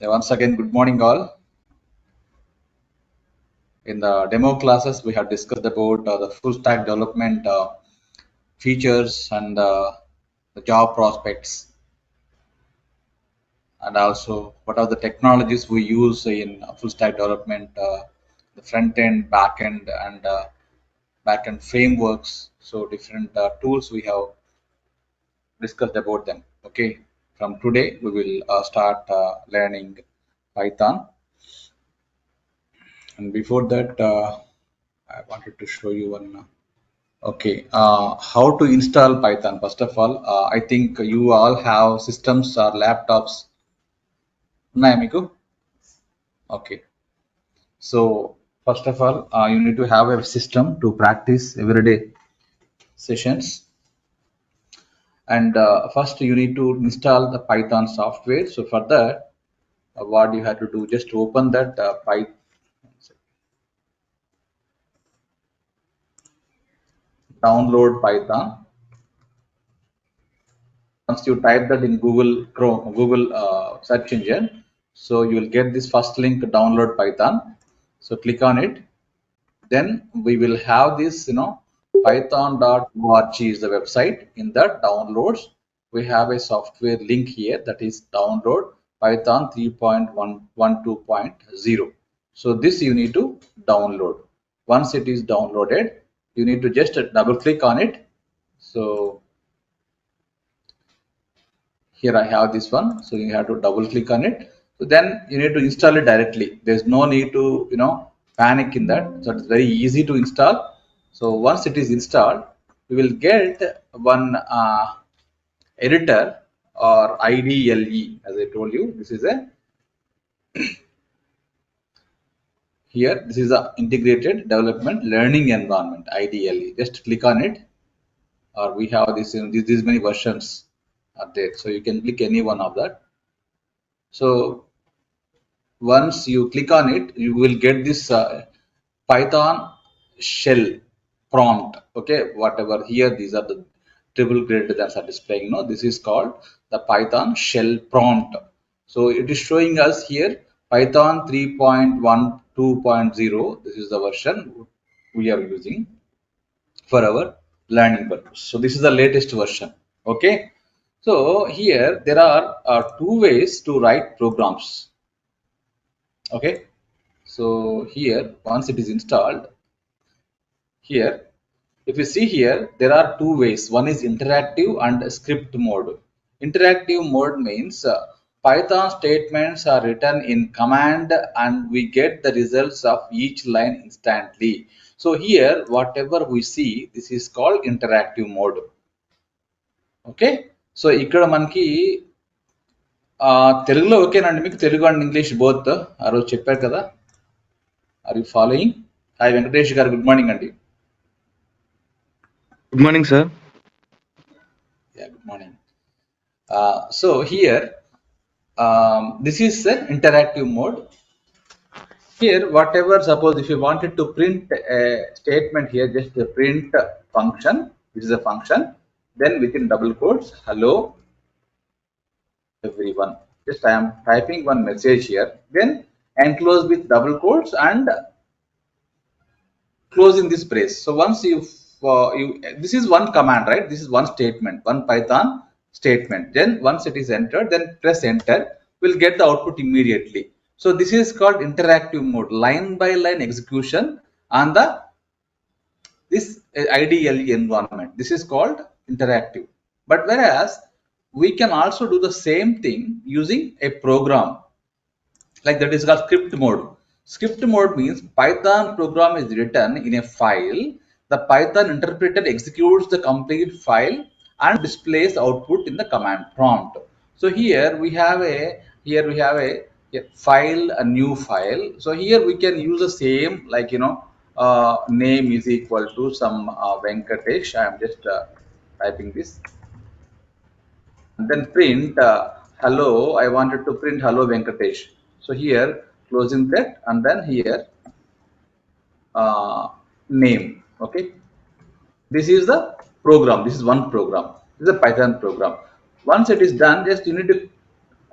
Once again, good morning all. In the demo classes, we have discussed about the full stack development features and the job prospects, and also what are the technologies we use in full stack development, the front end, back end, and back end frameworks. So different tools we have discussed about them. Okay, from today we will start learning Python. And before that, I wanted to show you one. Okay, how to install Python? First of all, I think you all have systems or laptops. Naik, Miku? Okay, so first of all, you need to have a system to practice everyday sessions. And first, you need to install the Python software. So for that, what you have to do, just open that download Python. Once you type that in Google search engine, so you will get this first link to download Python. So click on it. Then we will have this, python.org is the website. In that downloads, we have a software link here, that is download Python 3.112.0. So this you need to download. Once it is downloaded, you need to just double click on it. So here I have this one, so you have to double click on it. So then you need to install it directly. There's no need to panic in that. So it's very easy to install. So once it is installed, you will get one editor or IDLE. As I told you, this is a here, this is a integrated development learning environment, IDLE. Just click on it, or we have this, these many versions are there, so you can click any one of that. So once you click on it, you will get this Python shell prompt. Okay, whatever here, these are the triple greater than are displaying. This is called the Python shell prompt. So it is showing us here Python 3.12.0. This is the version we are using for our learning purpose. So this is the latest version. Okay, so here there are two ways to write programs. Okay, so here once it is installed, here if you see here, there are two ways. One is interactive and script mode. Interactive mode means Python statements are written in command and we get the results of each line instantly. So here whatever we see, this is called interactive mode. Okay, so ఇక్కడ మనకి తెలుగులో ఓకేనండి మీకు? Telugu and English both ఆ రోజు చెప్పారు కదా. Are you following? Hi Venkatesh garu, good morning అండి. Good morning, sir. Yeah, good morning. So here, this is an interactive mode. Here, whatever, suppose if you wanted to print a statement here, just a print function. This is a function. Then within double quotes, hello everyone. Just I am typing one message here. Then enclose with double quotes and closing this brace. So once this is one command, right? This is one statement, one Python statement. Then once it is entered, then press enter, we'll get the output immediately. So this is called interactive mode, line by line execution on this IDLE environment. This is called interactive. But whereas we can also do the same thing using a program, like that is called script mode. Script mode means Python program is written in a file. The Python interpreter executes the complete file and displays output in the command prompt. So here we have a file, a new file. So here we can use the same, like name is equal to some Venkatesh. I am just typing this. And then print hello. I wanted to print hello Venkatesh. So here closing that, and then here name. Okay, this is the program. This is one program. This is a Python program. Once it is done, just you need to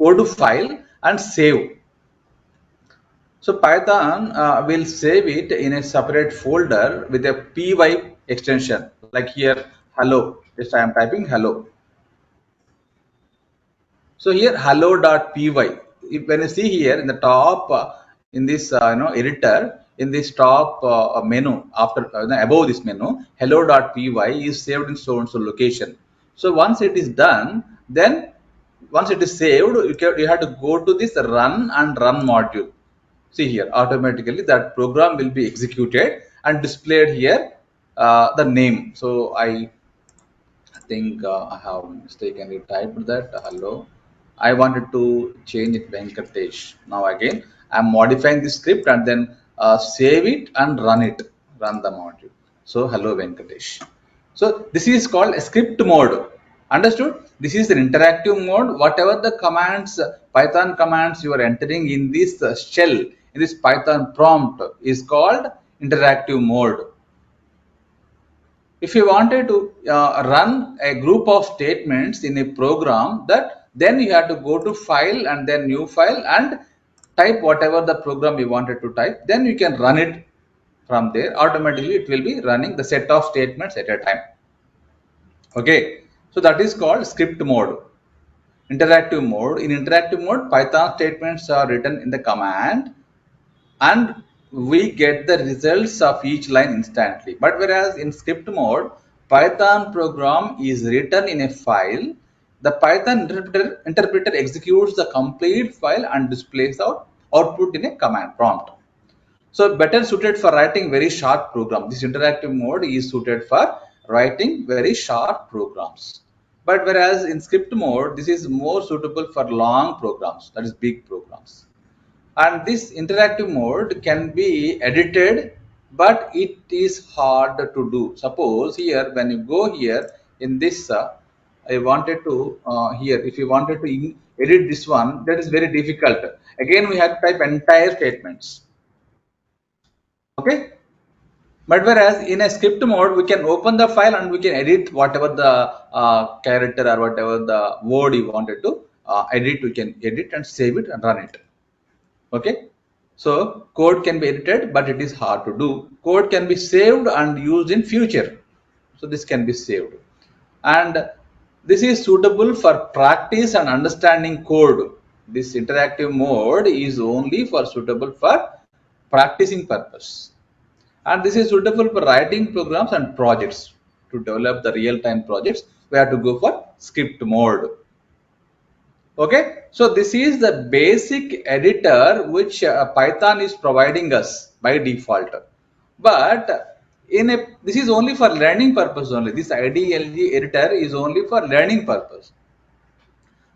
go to file and save. So Python will save it in a separate folder with a py extension. Like here, hello. Just I am typing hello. So here hello.py. When you see here in the top, in this editor, in this top menu after above this menu, hello.py is saved in so and so location. So once it is done, then once it is saved, you have to go to this run and run module. See here, automatically that program will be executed and displayed here the name. So I think I have mistakenly typed that hello. I wanted to change it Venkatesh. Now again, I'm modifying the script and then save it and run it, run the module. So hello Venkatesh. So this is called a script mode. Understood? This is an interactive mode. Whatever the commands, Python commands you are entering in this shell, in this Python prompt is called interactive mode. If you wanted to run a group of statements in a program, that then you have to go to file and then new file and type whatever the program you wanted to type, then you can run it from there. Automatically it will be running the set of statements at a time. Okay, so that is called script mode. Interactive mode, in interactive mode Python statements are written in the command and we get the results of each line instantly. But whereas in script mode, Python program is written in a file. The Python interpreter executes the complete file and displays output in a command prompt. So better suited for writing very short program. This interactive mode is suited for writing very short programs. But whereas in script mode, this is more suitable for long programs, that is big programs. And this interactive mode can be edited, but it is hard to do. Suppose here, when you go here in this, I wanted to here, if you wanted to edit this one, that is very difficult. Again, we have to type entire statements. Okay. But whereas in a script mode, we can open the file and we can edit whatever the character or whatever the word you wanted to edit. We can edit and save it and run it. Okay. So code can be edited, but it is hard to do. Code can be saved and used in future. So this can be saved. And this is suitable for practice and understanding code. This interactive mode is only for suitable for practicing purpose. And this is suitable for writing programs and projects. To develop the real-time projects, we have to go for script mode. Okay, so this is the basic editor which Python is providing us by default, but in a this is only for learning purpose only. This IDLG editor is only for learning purpose.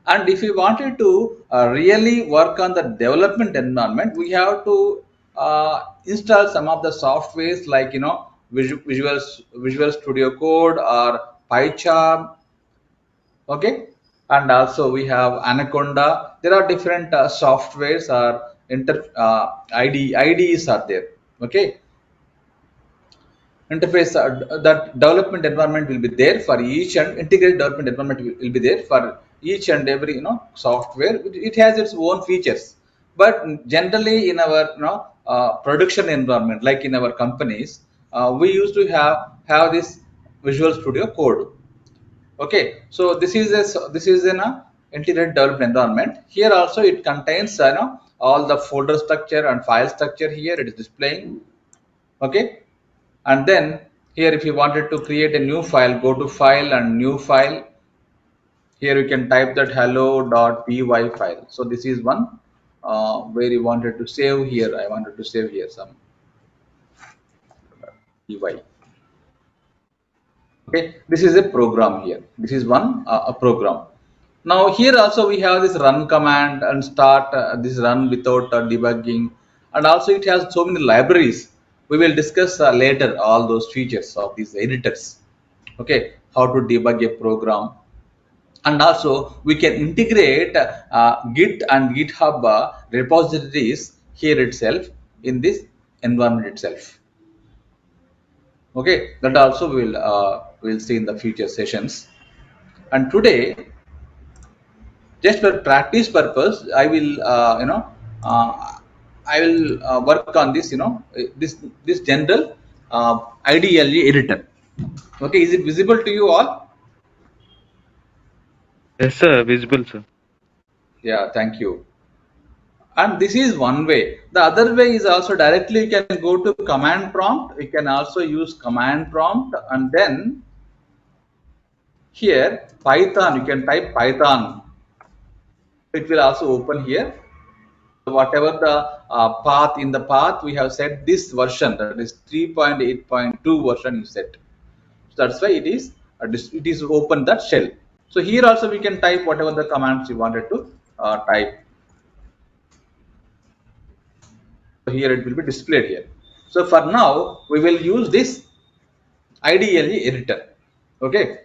And if we wanted to really work on the development environment, we have to install some of the softwares like Visual Studio Code or PyCharm. Okay, and also we have Anaconda. There are different softwares or IDEs are there. Okay, interface that development environment will be there for each, and integrated development environment will be there for each and every software. It has its own features, but generally in our production environment, like in our companies, we used to have this Visual Studio Code. Okay, so this is an integrated development environment. Here also it contains all the folder structure and file structure. Here it is displaying. Okay, and then here if you wanted to create a new file, go to file and new file. Here you can type that hello.py file. So this is one where you wanted to save. Here I wanted to save here some py. Okay, this is a program. Here this is one a program. Now here also we have this run command and start this run without debugging, and also it has so many libraries. We will discuss later all those features of these editors. Okay, how to debug a program, and also we can integrate Git and GitHub repositories here itself in this environment itself. Okay, that also we'll see in the future sessions. And today, just for practice purpose, I will I will work on this, this general IDLE editor. Okay, is it visible to you all? Yes, sir. Visible, sir. Yeah, thank you. And this is one way. The other way is also directly you can go to command prompt. You can also use command prompt, and then here Python, you can type Python. It will also open here. Whatever the path, in the path we have set this version, that is 3.8.2 version you set. So that's why it is it is open that shell. So here also we can type whatever the commands you wanted to type. So here it will be displayed here. So for now we will use this IDLE editor. Okay.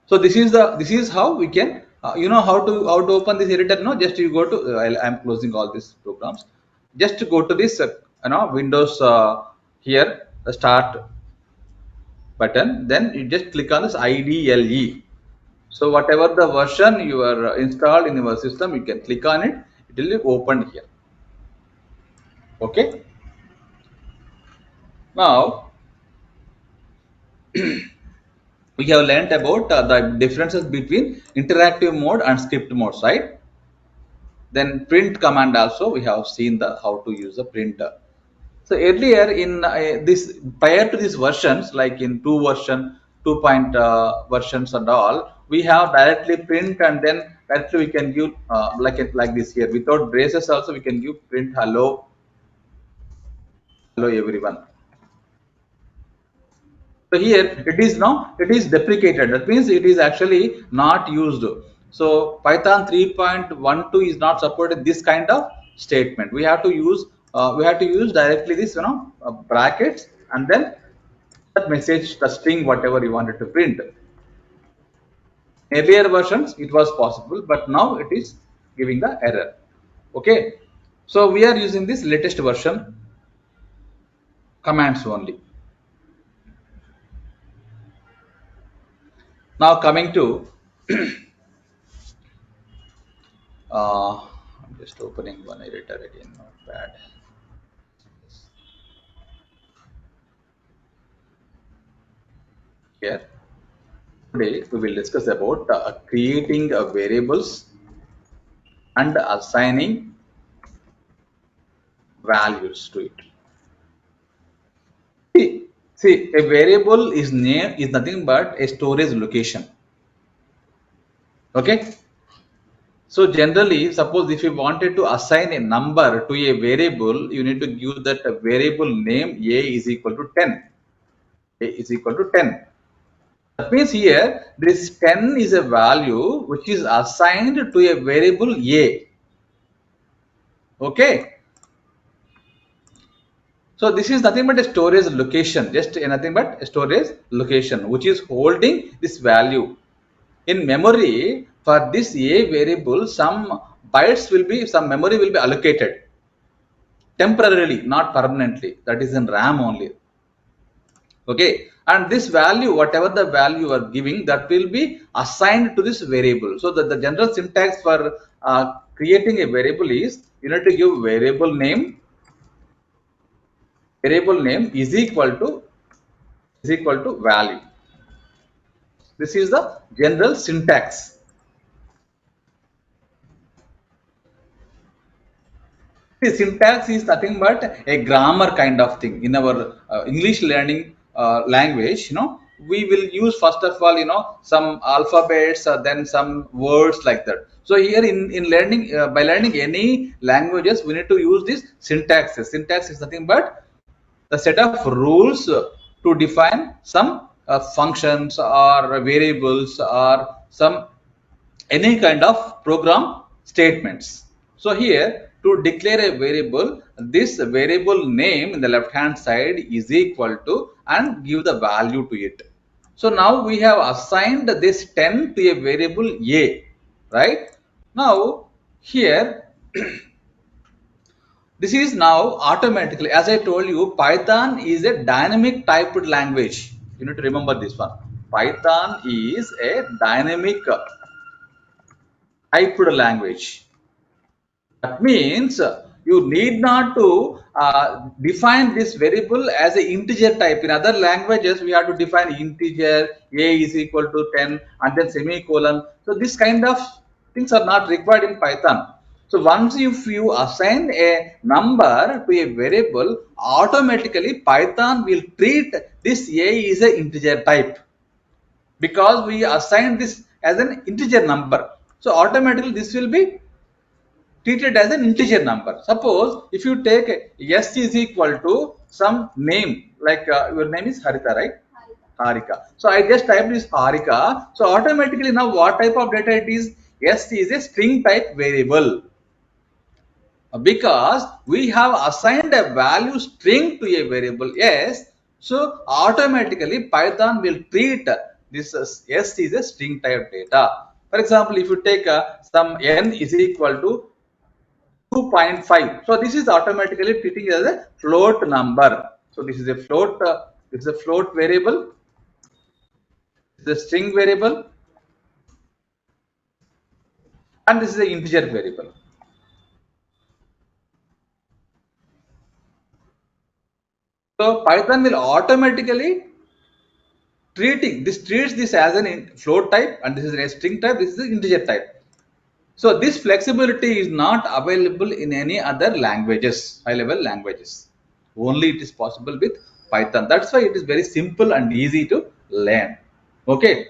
So this is how we can how to open this editor. No, just you go to I'm closing all these programs. Just to go to this Windows here the start button. Then you just click on this IDLE. So whatever the version you are installed in your system, you can click on it. It will be opened here. Okay. Now we have learned about the differences between interactive mode and script modes, right? Then print command also we have seen the how to use the printer. So earlier in this prior to these versions, like in 2 version, 2 point versions and all, we have directly print, and then directly we can give like this here without braces also we can give print hello everyone. So here it is now it is deprecated. That means it is actually not used. So Python 3.12 is not supported this kind of statement. We have to use directly this brackets, and then that message, the string, whatever you wanted to print. Earlier versions it was possible, but now it is giving the error. Okay, so we are using this latest version commands only. Now coming to I'm just opening one editor again, not bad. Here today we will discuss about creating variables and assigning values to it. See, a variable is name is nothing but a storage location. Okay. So generally, suppose if you wanted to assign a number to a variable, you need to give that a variable name a is equal to 10. A is equal to 10. That means here this 10 is a value which is assigned to a variable a. Okay. So this is nothing but a storage location, just nothing but a storage location which is holding this value. In memory, for this a variable, some bytes will be, some memory will be allocated temporarily, not permanently. That is in RAM only. Okay, and this value, whatever the value you are giving, that will be assigned to this variable. So the general syntax for creating a variable is you need to give variable name is equal to value. This is the general syntax. See, syntax is nothing but a grammar kind of thing. In our English learning language, we will use first of all, some alphabets, then some words like that. So here in learning, by learning any languages, we need to use this syntax. Syntax is nothing but the set of rules to define some functions or variables or some any kind of program statements. So here to declare a variable, this variable name in the left hand side is equal to and give the value to it. So now we have assigned this 10 to a variable a, right? Now here this is now automatically, as I told you, Python is a dynamic typed language. You need to remember this one. Python is a dynamic typed language. That means you need not to define this variable as an integer type. In other languages, we have to define integer, a is equal to 10 and then semicolon. So this kind of things are not required in Python. So once if you assign a number to a variable, automatically Python will treat this a is an integer type because we assigned this as an integer number. So automatically this will be treated as an integer number. Suppose if you take s is equal to some name, like your name is Harita, right? Harika. So I just typed this Harika. So automatically now what type of data it is? S is a string type variable because we have assigned a value string to a variable s. So automatically Python will treat this as s is a string type data. For example, if you take some n is equal to 2.5. So this is automatically treating as a float number. So this is a float. This is a float variable. This is a string variable, and this is an integer variable. So Python will automatically treats this as an float type, and this is a string type. This is an integer type. So this flexibility is not available in any other languages, high-level languages. Only it is possible with Python. That's why it is very simple and easy to learn. Okay.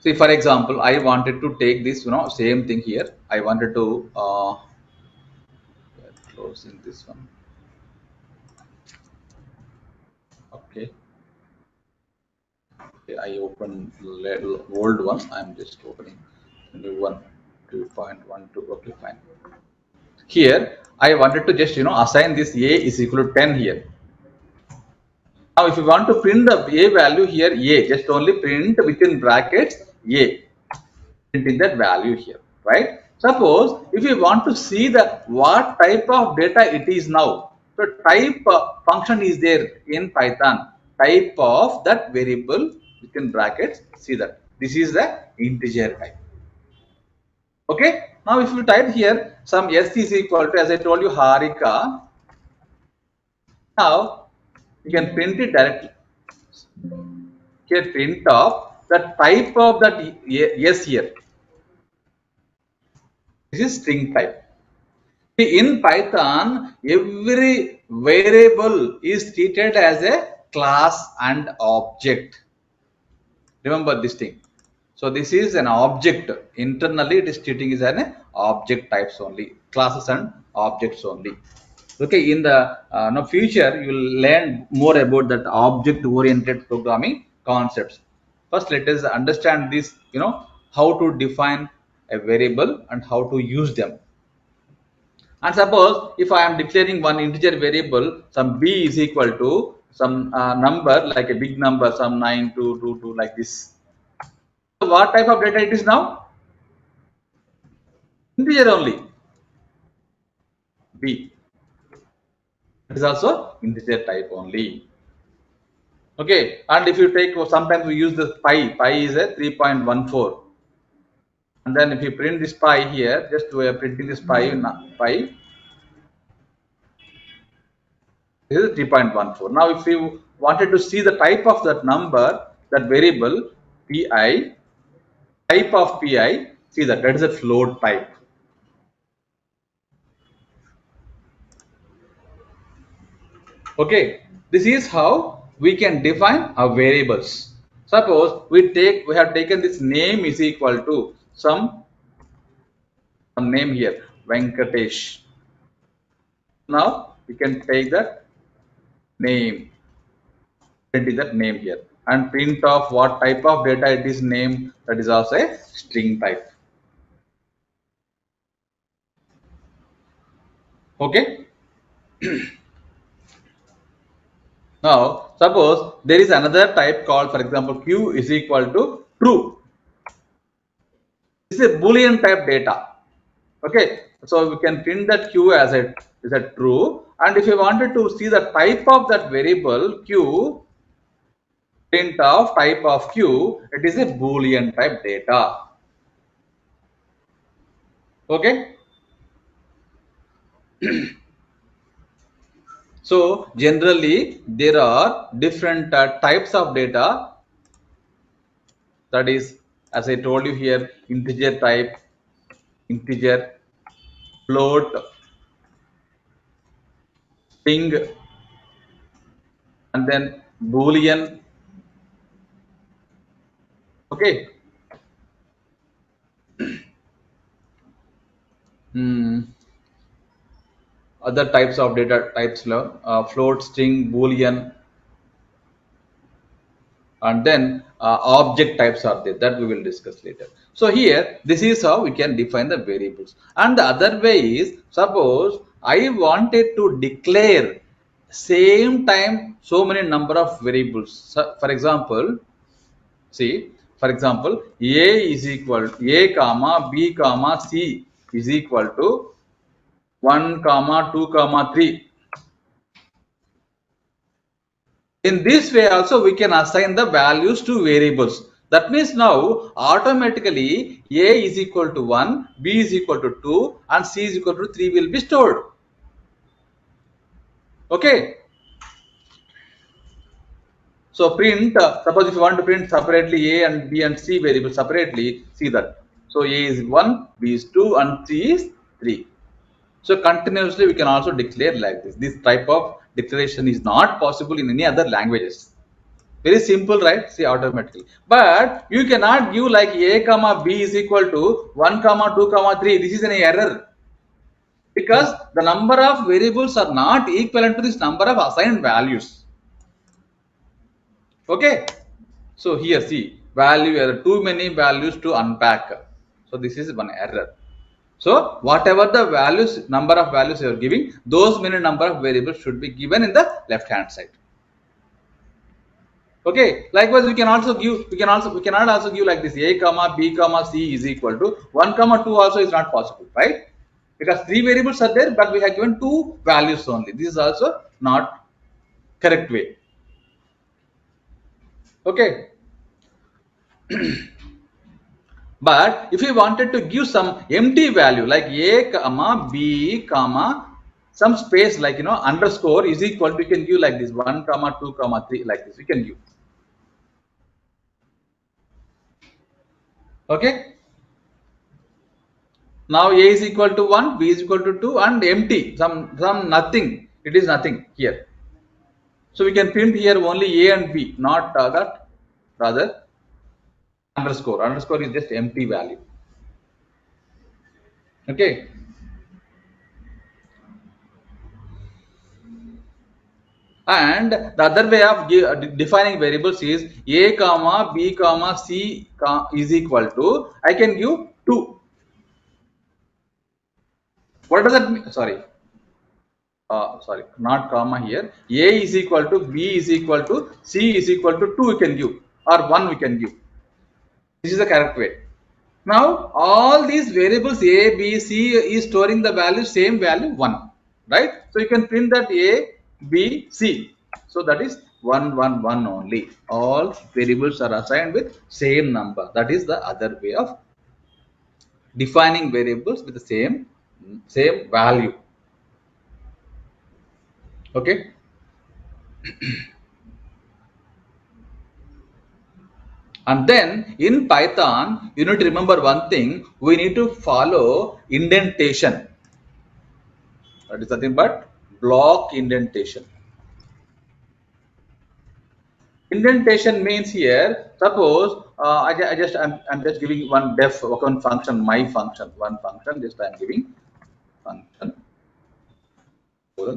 See, for example, I wanted to take this, same thing here. I wanted to closing this one. Okay. Okay, I open old one. I'm just opening new one, 2.12. Okay, fine. Here, I wanted to just, assign this a is equal to 10 here. Now, if you want to print the a value here, a, just only print within brackets a. Printing that value here, right? Suppose if you want to see the what type of data it is now, so type function is there in Python. Type of that variable within brackets. See that this is the integer type. Okay. Now if you type here some s is equal to, as I told you, Harika. Now you can print it directly. Here print of the type of that yes here. This is string type. In Python, every variable is treated as a class and object. Remember this thing. So this is an object. Internally, it is treating as an object types only, classes and objects only. Okay, in the future, you will learn more about that object-oriented programming concepts. First, let us understand this. How to define a variable and how to use them. And suppose if I am declaring one integer variable, some b is equal to some number like a big number, some 9222 like this. So what type of data it is now? Integer only. B. It is also integer type only. Okay. And if you take, sometimes we use this pi. Pi is a 3.14. And then if you print this pi here, just we are printing this pi. This is 3.14. Now, if you wanted to see the type of that number, that variable pi, type of pi, see that is a float type. Okay, this is how we can define our variables. Suppose we have taken this name is equal to some name here, Venkatesh. Now we can take that name, print that name here, and print off what type of data it is name. That is also a string type. Okay. Now, suppose there is another type called, for example, q is equal to true. This is a Boolean type data. Okay, so we can print that q as a true, and if you wanted to see the type of that variable q, print of type of q, it is a Boolean type data. Okay. So generally there are different types of data, that is, as I told you here, integer type, integer, float, string, and then boolean. Okay. Other types of data types, float, string, boolean, and then object types are there, that we will discuss later. So here this is how we can define the variables. And the other way is, suppose I wanted to declare same time so many number of variables. So for example, see, for example, a is equal to a comma b comma c is equal to 1 comma 2 comma 3. In this way also we can assign the values to variables. That means now automatically a is equal to 1, b is equal to 2, and c is equal to 3 will be stored. Okay. So print, suppose if you want to print separately a and b and c variables separately, see that. So a is 1, b is 2, and c is 3. So continuously we can also declare like this. This type of declaration is not possible in any other languages. Very simple, right? See, automatically. But you cannot give like a comma b is equal to 1 comma 2 comma 3. This is an error, because the number of variables are not equivalent to this number of assigned values. Okay. So here see, value error, too many values to unpack. So this is one error. So whatever the values, number of values you are giving, those many number of variables should be given in the left hand side. Okay, likewise we can also give, we cannot also give like this, a comma b comma c is equal to 1 comma 2 also is not possible, right? Because 3 variables are there, but we have given 2 values only. This is also not correct way. Okay. But if you wanted to give some empty value like a comma b comma some space, like underscore is equal to, we can give like this 1 comma 2 comma 3, like this we can give. Okay. Now a is equal to 1, b is equal to 2, and empty, some nothing, it is nothing here. So we can print here only a and b, not that, rather underscore is just empty value. Okay. And the other way of defining variables is a comma b comma c is equal to, I can give 2. What does that mean? Sorry, not comma here. A is equal to b is equal to c is equal to 2 we can give, or 1 we can give. This is the correct way. Now all these variables a, b, c is storing the value, same value 1, right? So you can print that a, b, c. So that is 1, 1, 1 only. All variables are assigned with same number. That is the other way of defining variables with the same value. Okay. And then in Python, you need to remember one thing, we need to follow indentation. That is nothing but block indentation. Indentation means here, suppose I'm just giving one one function, my function, one function, just I'm giving function.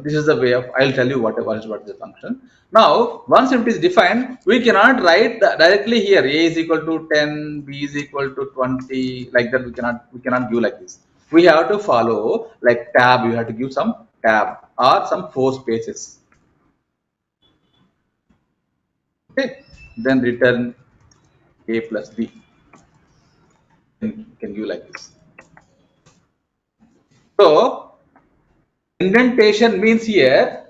This is the way of, I'll tell you what is the function. Now once it is defined, we cannot write directly here a is equal to 10, b is equal to 20, like that. We cannot give like this. We have to follow like tab. You have to give some tab or some 4 spaces. Okay, then return a plus b. Can give like this. So indentation means here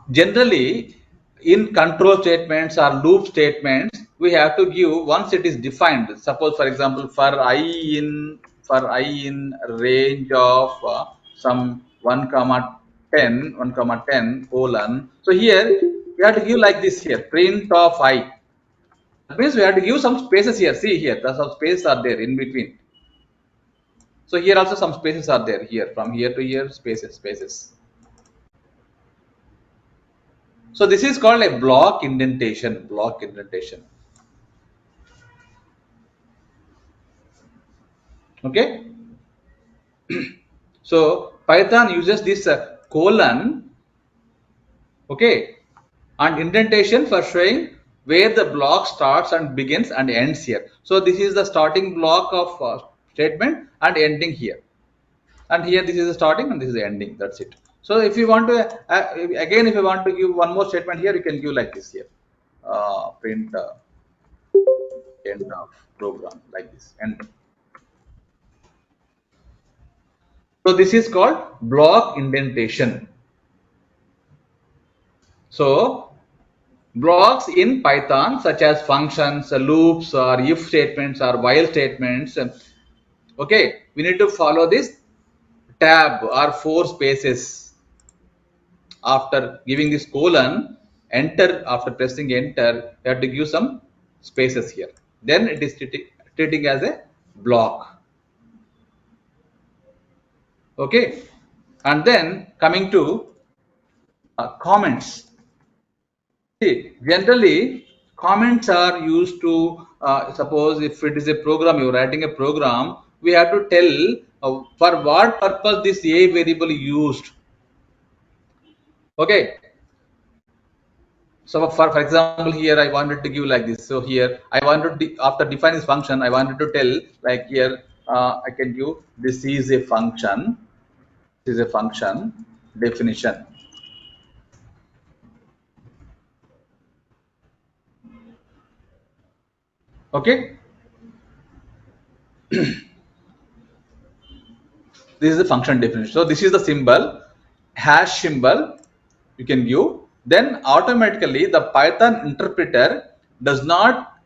generally in control statements or loop statements, we have to give once it is defined. Suppose for example, for I in range of some 1 comma 10 1 comma 10 colon. So here we have to give like this here, print of I. That means we have to give some spaces here. See here, the some spaces are there in between. So here also some spaces are there here, from here to here, spaces. So this is called a block indentation. Block indentation. Okay. So Python uses this colon, okay, and indentation for showing where the block starts and begins and ends here. So this is the starting block of statement and ending here. And here this is the starting and this is the ending. That's it. So if you want to again, if you want to give one more statement here, you can give like this here, print end of program, like this, end. So this is called block indentation. So blocks in Python such as functions, loops, or if statements, or while statements, okay, we need to follow this tab or 4 spaces. After giving this colon, enter, after pressing enter, you have to give some spaces here. Then it is treating as a block. Okay, and then coming to comments. See, generally, comments are used to, suppose if it is a program, you're writing a program, we have to tell for what purpose this a variable used. Okay. So for example, here I wanted to give like this. So here I wanted to, after defining this function, I wanted to tell like here, I can give this is a function. This is a function definition. Okay. This is the function definition. So this is the symbol, hash symbol you can give. Then automatically the Python interpreter does not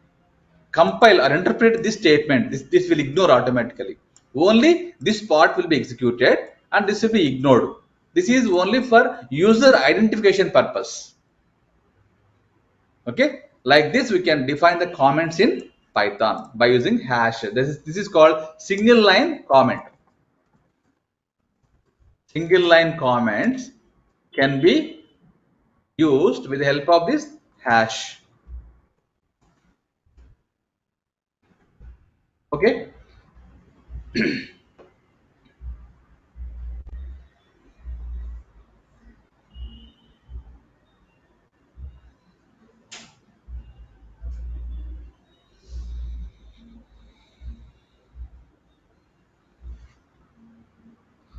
compile or interpret this statement. This will ignore automatically. Only this part will be executed and this will be ignored. This is only for user identification purpose. Okay, like this we can define the comments in Python by using hash. This is called single line comment. Single line comments can be used with the help of this hash. Okay.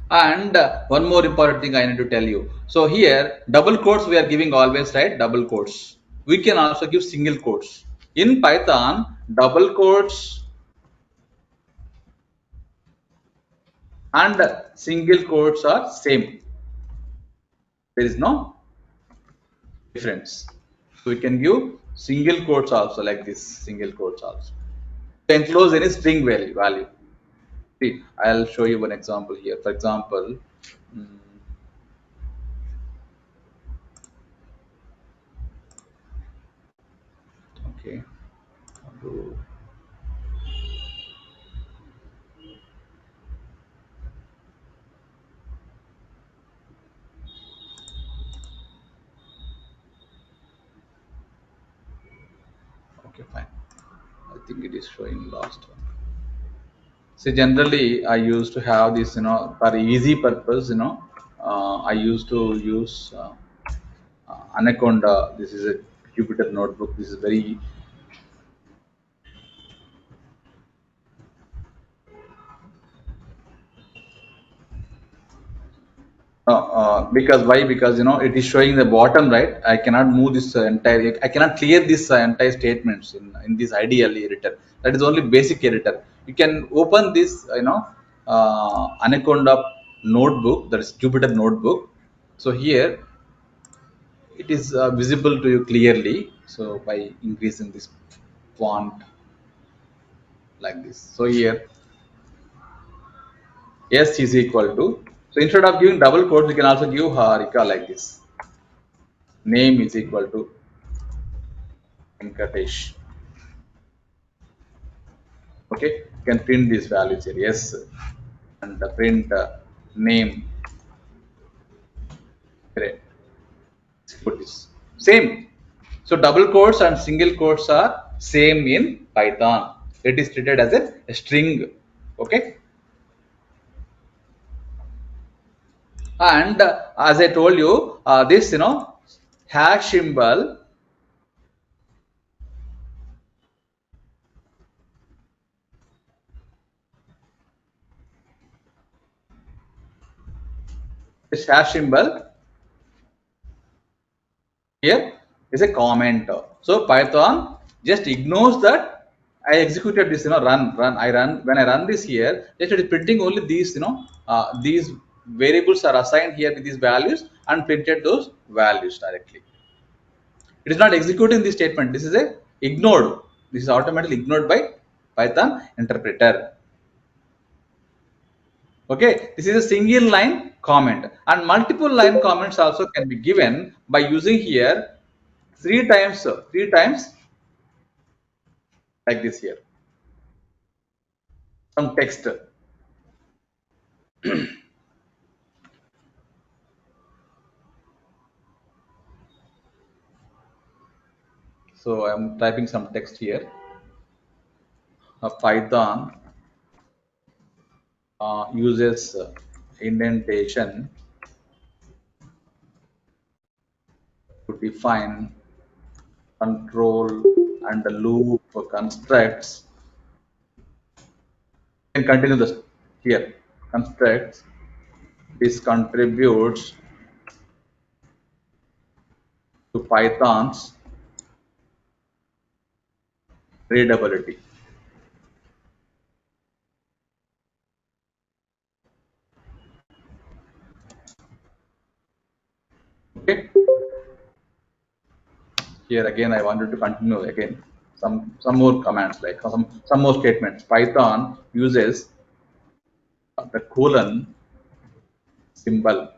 And one more important thing I need to tell you. So here double quotes we are giving always, right? Double quotes. We can also give single quotes. In Python, double quotes and single quotes are same. There is no difference. So we can give single quotes also, like this, single quotes also. To enclose any string value. See, I'll show you one example here. For example, mm, okay, okay, fine. I think it is showing last one. So generally, I used to have this, for easy purpose, I used to use Anaconda. This is a Jupyter notebook. This is very because why? Because it is showing the bottom, right? I cannot move this entire. I cannot clear this entire statements in this ideal editor. That is only basic editor. You can open this, Anaconda notebook. That is Jupyter notebook. So here it is visible to you clearly. So by increasing this. font like this. So here S is equal to, so instead of giving double quotes, we can also give Harika like this. Name is equal to Venkatesh. Okay, you can print these values here. Yes, and print name. Great. Put this same. So double quotes and single quotes are same in Python. It is treated as a string. Okay, and as I told you, this hash symbol. This hash symbol here is a comment. So Python just ignores that I executed this, run. I run when I run this here. Just it is printing only these, these variables are assigned here with these values and printed those values directly. It is not executing this statement. This is a ignored. This is automatically ignored by Python interpreter. Okay, this is a single line comment, and multiple line comments also can be given by using here three times like this here, some text. So I'm typing some text here. Python uses indentation to define control and the loop constructs. You can continue this here. Constructs. This contributes to Python's readability. Okay. Here again, I wanted to continue again some more commands, like some more statements. Python uses the colon symbol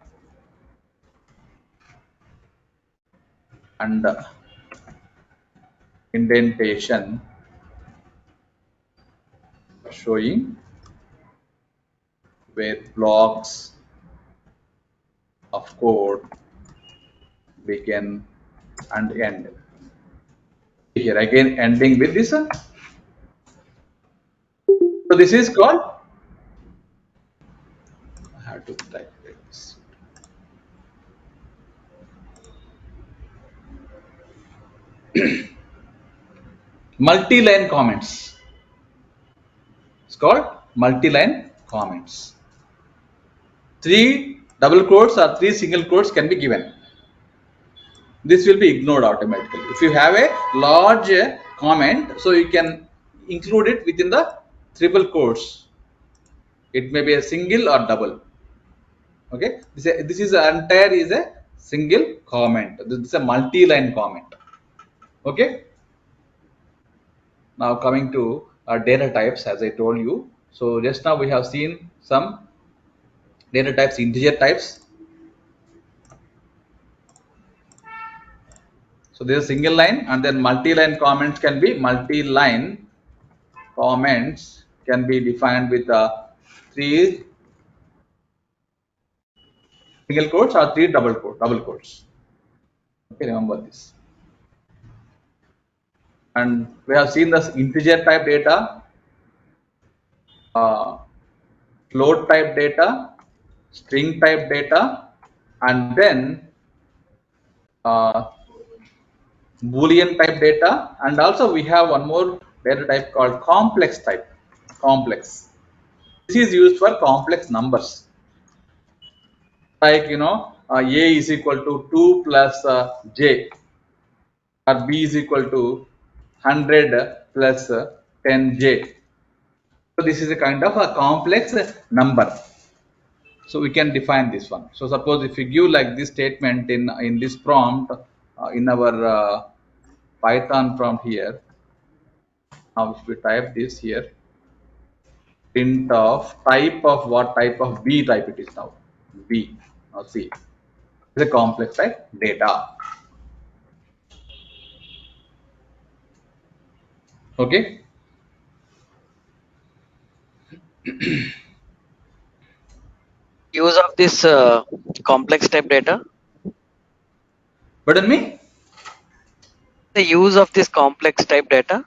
and indentation showing where blocks of code begin and end. Here again ending with this. So this is called, I have to type this. Multi-line comments. It's called multi-line comments. 3 double quotes or 3 single quotes can be given. This will be ignored automatically. If you have a large comment, so you can include it within the triple quotes. It may be a single or double. Okay, this is entire is a single comment. This is a multi-line comment. Okay. Now coming to our data types, as I told you. So just now we have seen some data types, integer types. So there is single line, and then multi-line comments can be multi-line comments can be defined with 3 single quotes or 3 double quotes. Okay, remember this. And we have seen this integer type data, float type data, string type data, and then Boolean type data, and also we have one more data type called complex type. Complex. This is used for complex numbers. Like A is equal to 2 plus J, or B is equal to 100 plus 10J. So this is a kind of a complex number. So we can define this one. So suppose if you give like this statement in this prompt, in our Python prompt here, Now if we type this here, print of type of what type of B type it is now. B. Now see, it's a complex type data. Okay. Use of this complex type data. Pardon me? The use of this complex type data.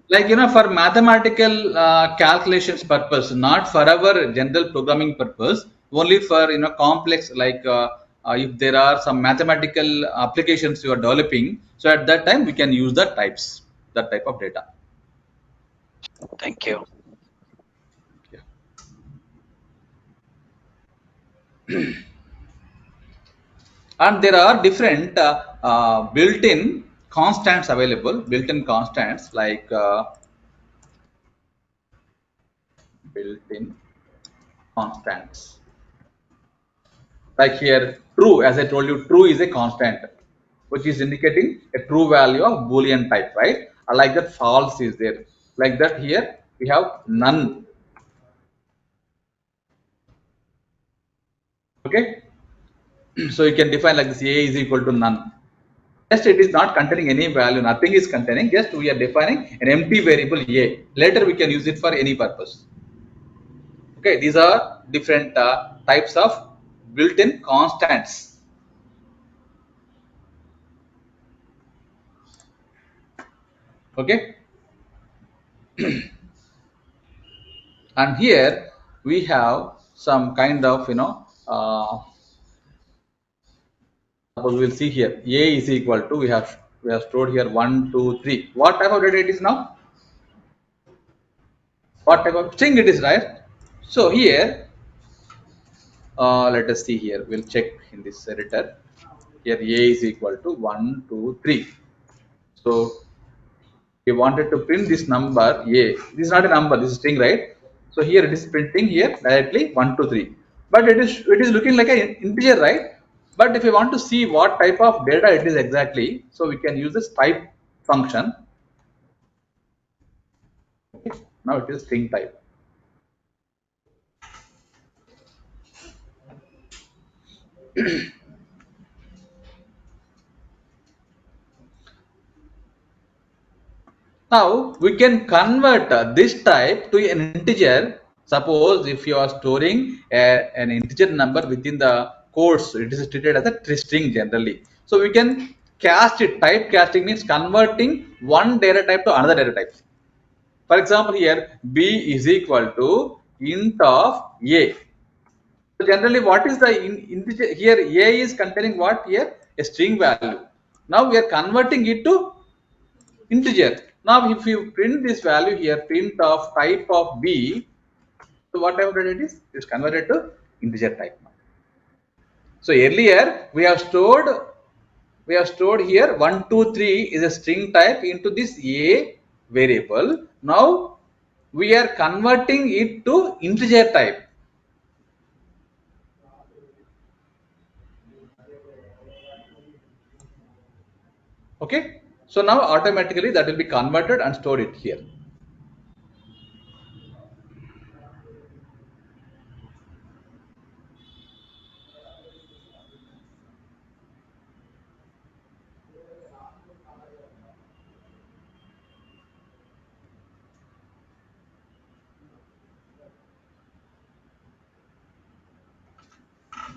Like for mathematical calculations purpose, not for our general programming purpose, only for complex, like if there are some mathematical applications you are developing, so at that time we can use the types, that type of data. Thank you. Yeah. And there are different built-in constants available, built-in constants like built-in constants. Like here, true, as I told you, true is a constant, which is indicating a true value of Boolean type, right? Like that, false is there. Like that, here we have none. Okay, so you can define like this: A is equal to none. Just it is not containing any value, nothing is containing. Just we are defining an empty variable A. Later we can use it for any purpose. Okay, these are different types of built-in constants. Okay, and here we have some kind of suppose we'll see here A is equal to, we have stored here 1 2 3. What type of data it is now? What type of string it is, right? So here let us see here, we'll check in this editor. Here A is equal to 1 2 3. So we wanted to print this number A. This is not a number, this is string, right? So here it is printing here directly 1 2 3, but it is looking like an integer, right? But if we want to see what type of data it is exactly, so we can use this type function. Okay. Now it is string type. Now we can convert this type to an integer. Suppose if you are storing an integer number within the codes, it is treated as a string generally. So we can cast it. Type casting means converting one data type to another data type. For example, here B is equal to int of A. So generally, what is the integer here? A is containing what here? A string value. Now we are converting it to integer. Now if you print this value here, print of type of B, so what type of data it is? It is converted to integer type. So earlier we have stored here 1 2 3 is a string type into this A variable. Now we are converting it to integer type. Okay. So now automatically that will be converted and stored it here.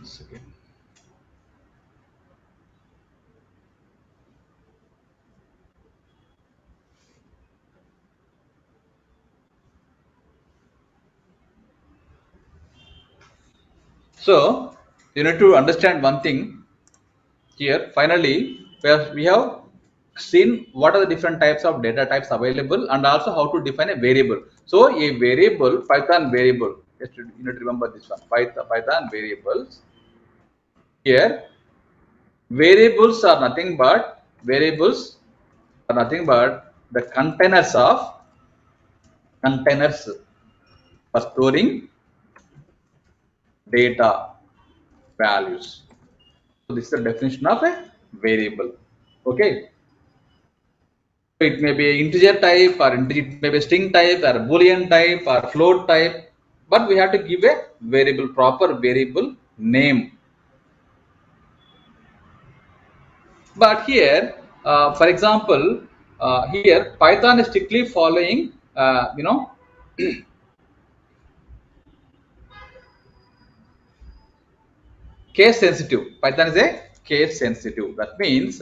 Second. So you need to understand one thing here. Finally, we have seen what are the different types of data types available and also how to define a variable. So a variable, Python variable, just you need to remember this one, Python variables. Here variables are nothing but the containers for storing data values. So this is the definition of a variable. Okay. It may be integer type, or it may be string type, or boolean type, or float type, but we have to give a variable, proper variable name. But here, for example, here Python is strictly following, case sensitive. Python is a case sensitive. That means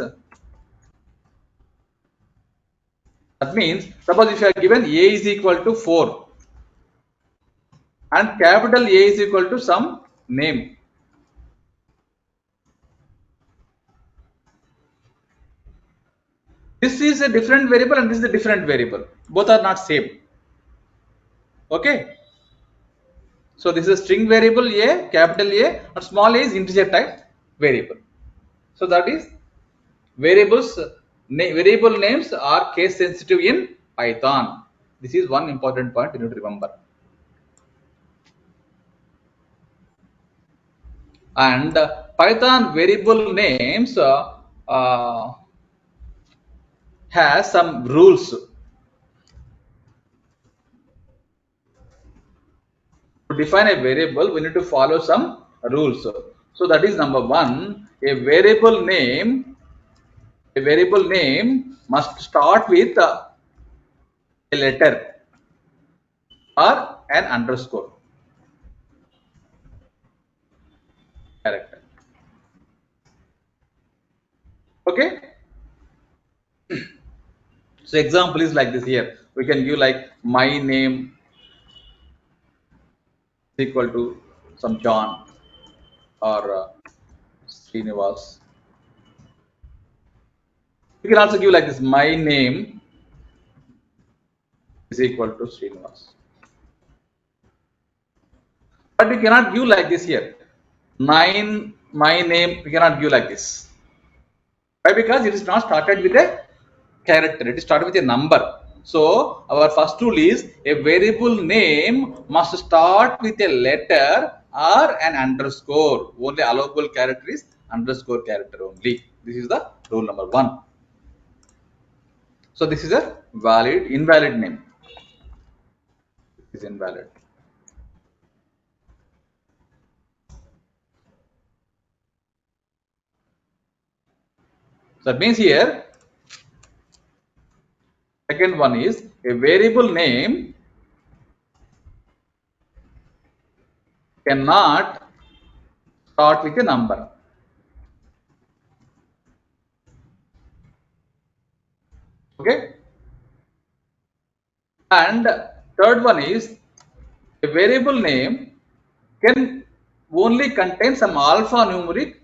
suppose if you are given a is equal to 4 and capital A is equal to some name. This is a different variable and this is a different variable. Both are not same. Okay. So this is a string variable A, capital A, and small a is integer type variable. So that is variable names are case sensitive in Python. This is one important point you need to remember. And Python variable names has some rules. To define a variable, we need to follow some rules. So that is number one. A variable name must start with a letter or an underscore character. Okay. So example is like this here. We can give like my name is equal to some John or Srinivas. We can also give like this, my name is equal to Srinivas. But we cannot give like this here. My name, we cannot give like this. Why? Because it is not started with a character, it is started with a number. So our first rule is a variable name must start with a letter or an underscore. Only allowable character is underscore character only. This is the rule number one. So this is a invalid name. This is invalid. So that means here, second one is a variable name cannot start with a number. Okay. And third one is a variable name can only contain some alphanumeric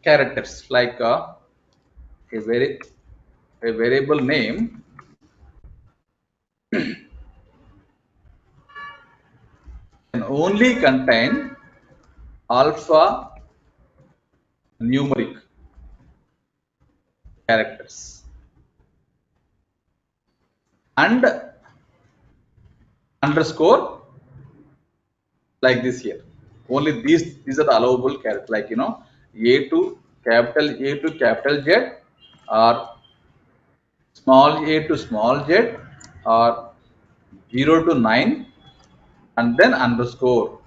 characters, like a very a variable name can only contain alpha numeric characters, and underscore like this here. Only these are the allowable characters, like A to capital Z, or small a to small z, or 0 to 9, and then underscore.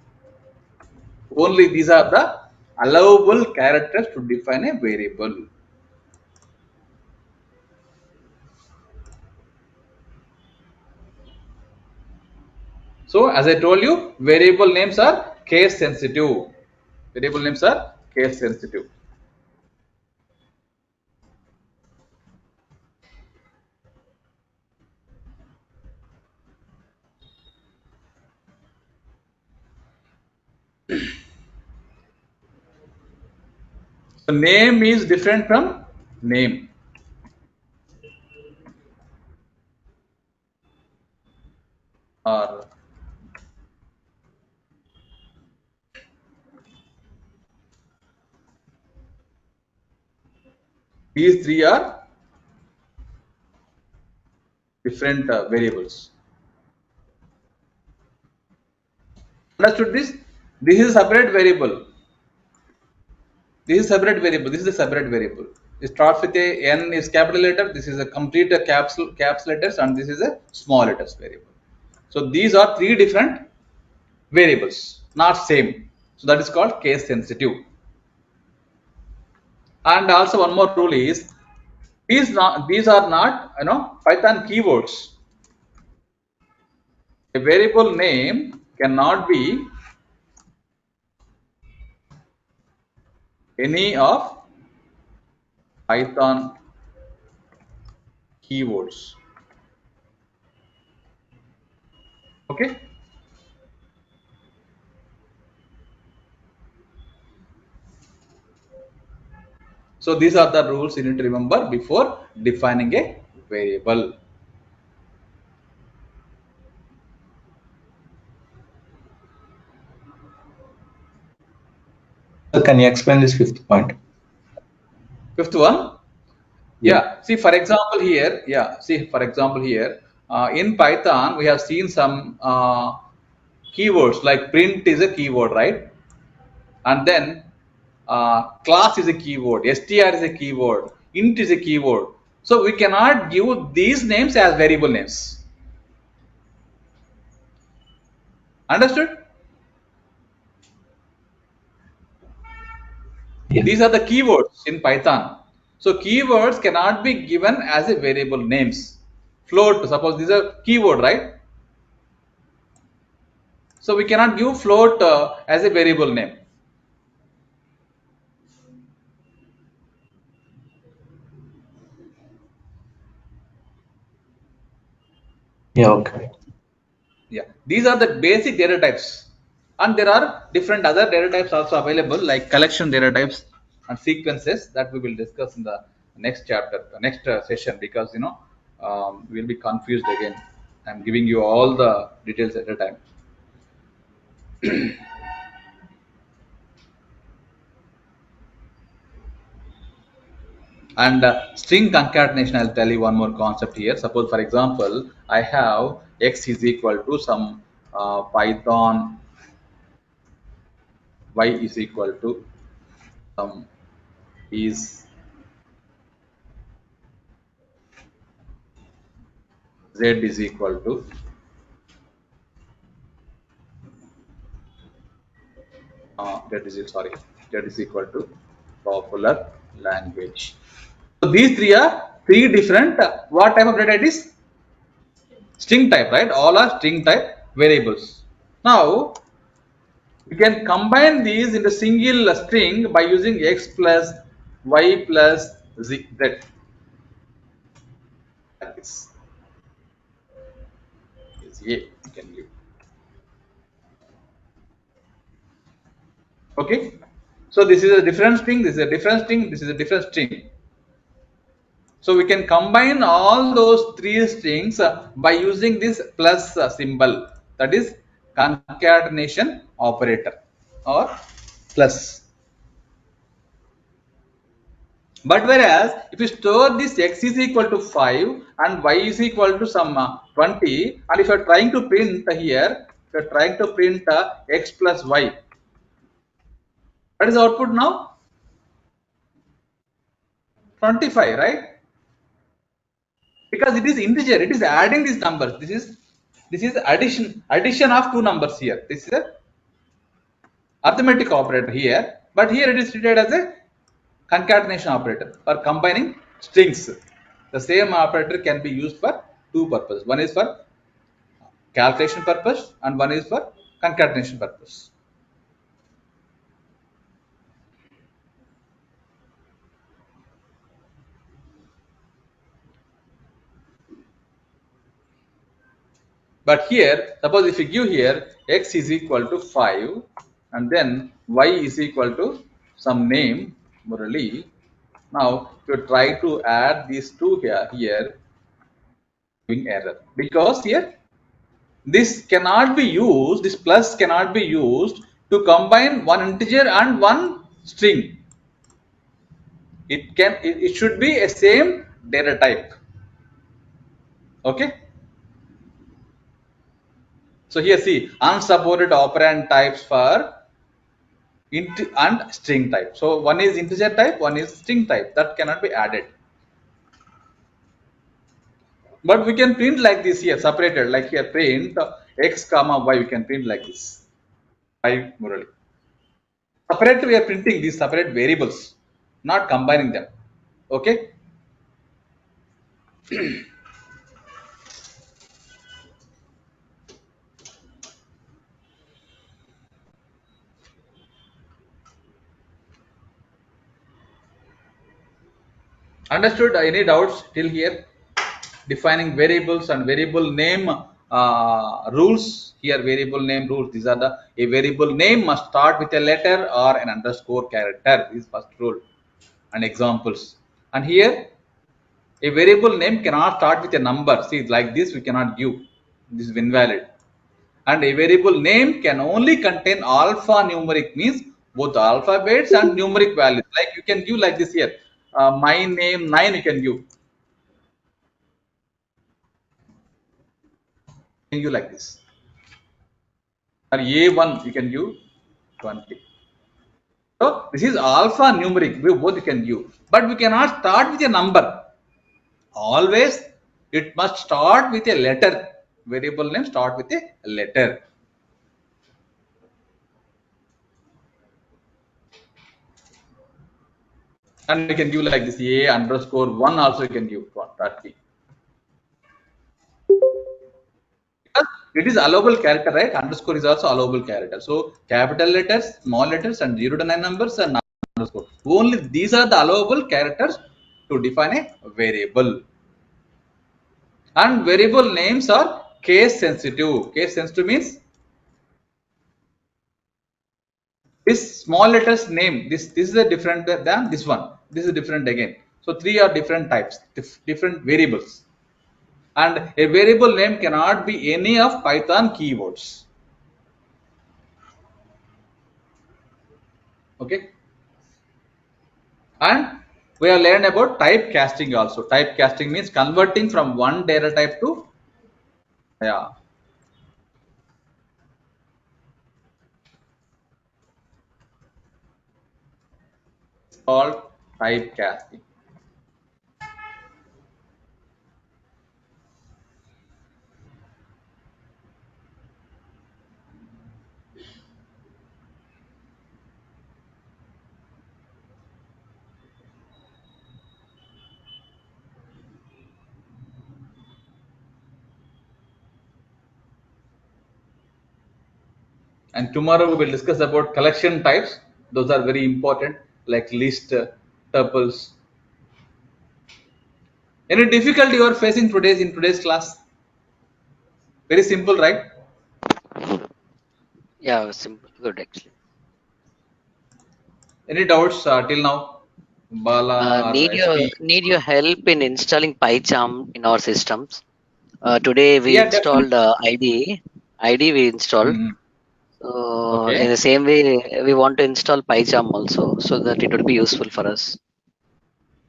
Only these are the allowable characters to define a variable. So as I told you, variable names are case sensitive. Variable names are case sensitive. So name is different from name. Or these three are different variables. Understood this? This is a separate variable. This is a separate variable. This is a separate variable. It starts with a N is capital letter. This is a complete caps letters, and this is a small letters variable. So these are three different variables, not same. So that is called case sensitive. And also one more rule is these are not Python keywords. A variable name cannot be any of Python keywords. Okay. So these are the rules you need to remember before defining a variable. Can you explain this fifth point? Fifth one, Yeah. yeah. See for example here, in Python we have seen some keywords like print is a keyword, right? And then class is a keyword, str is a keyword, int is a keyword. So we cannot give these names as variable names. Understood? Yeah. These are the keywords in Python. So keywords cannot be given as a variable names. Float, suppose this is a keyword, right? So we cannot give float as a variable name. Yeah. Okay. Yeah, these are the basic data types, and there are different other data types also available, like collection data types and sequences, that we will discuss in the next chapter, next session, because we'll be confused again. I'm giving you all the details at a time. And string concatenation, I'll tell you one more concept here. Suppose, for example, I have x is equal to some Python, y is equal to some is z is equal to that is it, sorry, that is equal to popular language. So these three are three different what type of data it is? String type, right? All are string type variables. Now we can combine these into single string by using x plus y plus z, like this is a you can give. Okay, so this is a different string, this is a different string, this is a different string. So we can combine all those three strings by using this plus symbol, that is concatenation operator or plus. But whereas if you store this x is equal to 5 and y is equal to some 20, and if you are trying to print here, if you are trying to print x plus y, what is the output now? 25, right? Because it is integer, it is adding these numbers. This is addition of two numbers here. This is a arithmetic operator here, but here it is treated as a concatenation operator for combining strings. The same operator can be used for two purposes. One is for calculation purpose and one is for concatenation purpose. But here, suppose if you give here x is equal to 5 and then y is equal to some name, Murali. Now, if you try to add these two here giving error, because here this cannot be used, this plus cannot be used to combine one integer and one string. It should be a same data type. Okay. So here see unsupported operand types for int and string type. So one is integer type, one is string type. That cannot be added. But we can print like this here, separated, like here print x comma y. We can print like this. I Murali. Separate, we are printing these separate variables, not combining them. Okay. Understood? Any doubts till here? Defining variables and variable name rules. Here, variable name rules. These are the a variable name must start with a letter or an underscore character. This is first rule and examples. And here, a variable name cannot start with a number. See, like this, we cannot give. This is invalid. And a variable name can only contain alphanumeric, means both alphabets and numeric values. Like you can give like this here. My name 9 you can give. You like this. Or A1 you can give 20. So this is alphanumeric. We both can give, but we cannot start with a number. Always it must start with a letter. Variable name start with a letter. And you can give like this A underscore 1 also you can give that key. Because it is allowable character, right? Underscore is also allowable character. So capital letters, small letters, and 0 to 9 numbers and underscore. Only these are the allowable characters to define a variable. And variable names are case sensitive. Case sensitive means this small letters name. This is a different than this one. This is different again. So three are different types, different variables. And a variable name cannot be any of Python keywords. Okay. And we have learned about typecasting also. Typecasting means converting from one data type to, yeah, it's called typecasting. And tomorrow we will discuss about collection types. Those are very important, like list, tuples. Any difficulty you are facing in today's class? Very simple, right? Yeah, simple, good actually. Any doubts till now? Bala or SP? Need your help in installing PyCharm in our systems. Today we Yeah, definitely. installed ID we installed. Mhm. In Okay. the same way, we want to install PyCharm also, so that it would be useful for us.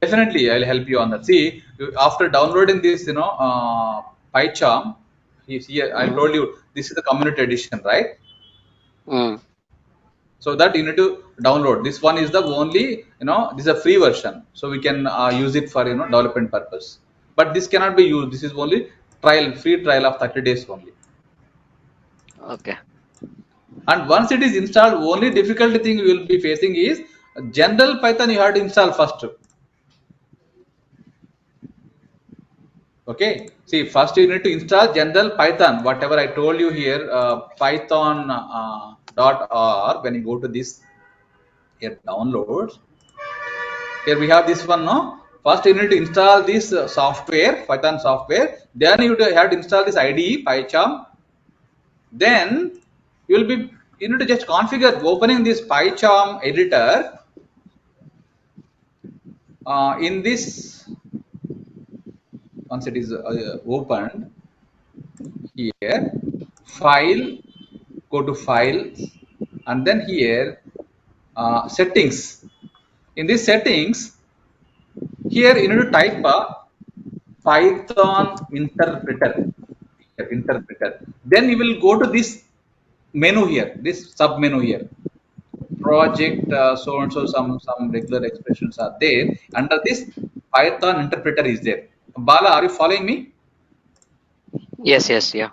Definitely, I'll help you on that. See, after downloading this, PyCharm, here I told you this is the community edition, right? Mm, So that you need to download. This one is the only, this is a free version, so we can use it for development purpose. But this cannot be used. This is only free trial of 30 days only. okay. And once it is installed, only difficult thing you will be facing is general Python. You have to install first. Okay. See, first you need to install general Python. Whatever I told you here, Python .r. When you go to this here downloads, here we have this one. No, first you need to install this software, Python software. Then you have to install this IDE, PyCharm. Then you will be you need to just configure opening this PyCharm editor in this. Once it is opened here, file, go to files, and then here settings. In these settings, here you need to type Python interpreter. Here, interpreter. Then you will go to this menu here, this sub menu here. project so and so, some regular expressions are there. Under this, Python interpreter is there. Bala, are you following me? Yes, yes, yeah.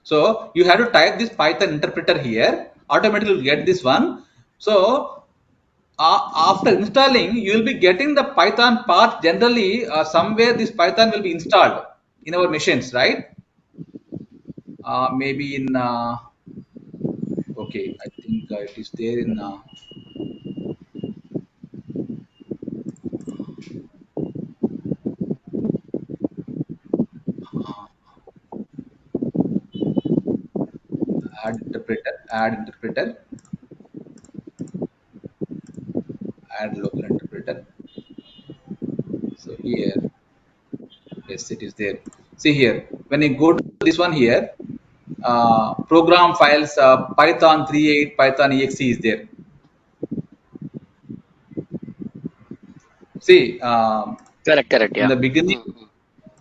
So you have to type this Python interpreter here. Automatically you'll get this one. So after installing, you will be getting the Python path. Generally, somewhere this Python will be installed in our machines, right? Maybe in okay, I think it is there in add interpreter, add local interpreter. So here, yes, it is there. See here, when you go to this one here, program files, Python 3.8, Python exe is there. See, Correct, correct, in yeah. the beginning, Mm-hmm.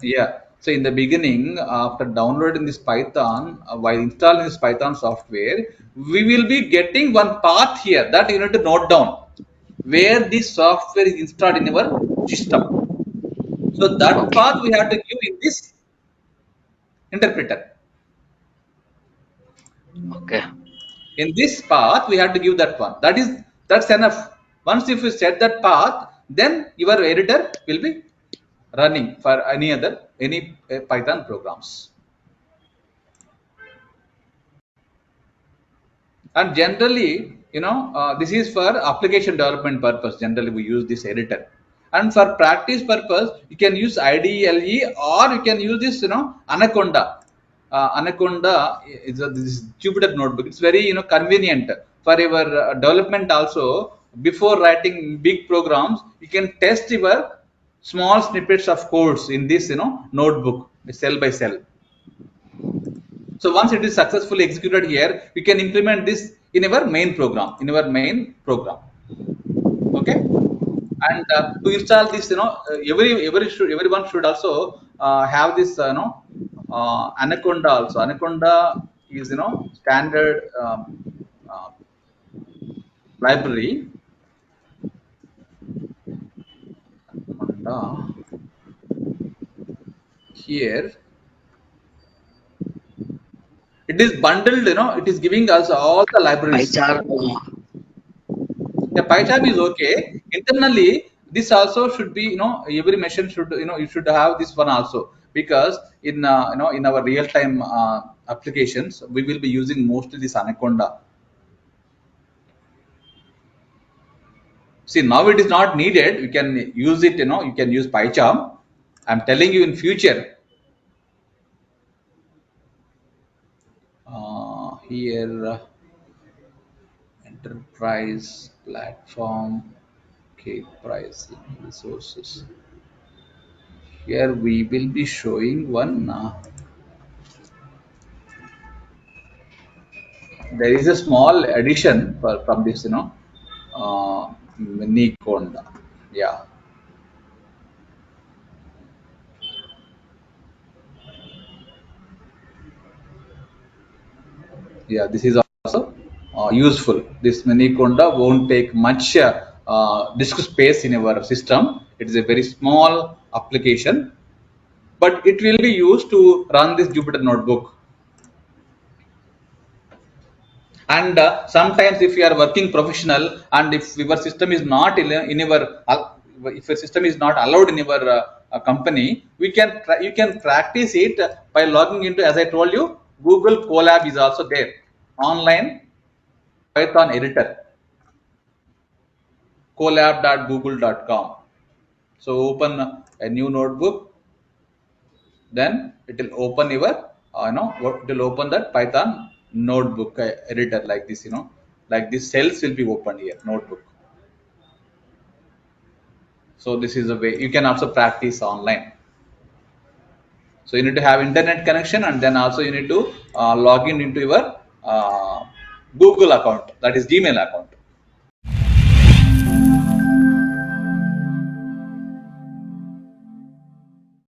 yeah. So in the beginning, after downloading this Python, while installing this Python software, we will be getting one path here that you need to note down where this software is installed in our system. So that Okay, path we have to give in this interpreter. okay, In this path, we have to give that one. That's enough. Once if you set that path, then your editor will be running for any Python programs. And generally, this is for application development purpose. Generally, we use this editor. And for practice purpose, you can use IDLE, or you can use this, Anaconda. Anaconda is this Jupyter notebook. It's very, convenient for your development also. Before writing big programs, you can test your small snippets of codes in this, notebook, cell by cell. So once it is successfully executed here, we can implement this in our main program, Okay. And to install this, everyone should also have this, Anaconda also. Anaconda is, standard uh, library. Anaconda here, it is bundled, it is giving us all the libraries. PyCharm. Yeah, PyCharm is okay. Internally, this also should be, every machine should, you should have this one also, because in, in our real time applications, we will be using mostly this Anaconda. See, now it is not needed. You can use it, you can use PyCharm. I'm telling you in future. Here, enterprise platform, okay, pricing resources. Here we will be showing one. There is a small addition from this, mini Konda. Yeah, yeah. This is also useful. This mini Konda won't take much disk space in our system. It is a very small application, but it will be used to run this Jupyter notebook. And sometimes if you are working professional, and if your system is not in your if your system is not allowed in your company, you can practice it by logging into, as I told you, Google Colab is also there, online Python editor, colab.google.com. So open a new notebook, then it will open your it will open that Python notebook editor, like this, like this cells will be opened here, notebook. So this is a way you can also practice online. So you need to have internet connection, and then also you need to log in into your Google account, that is Gmail account.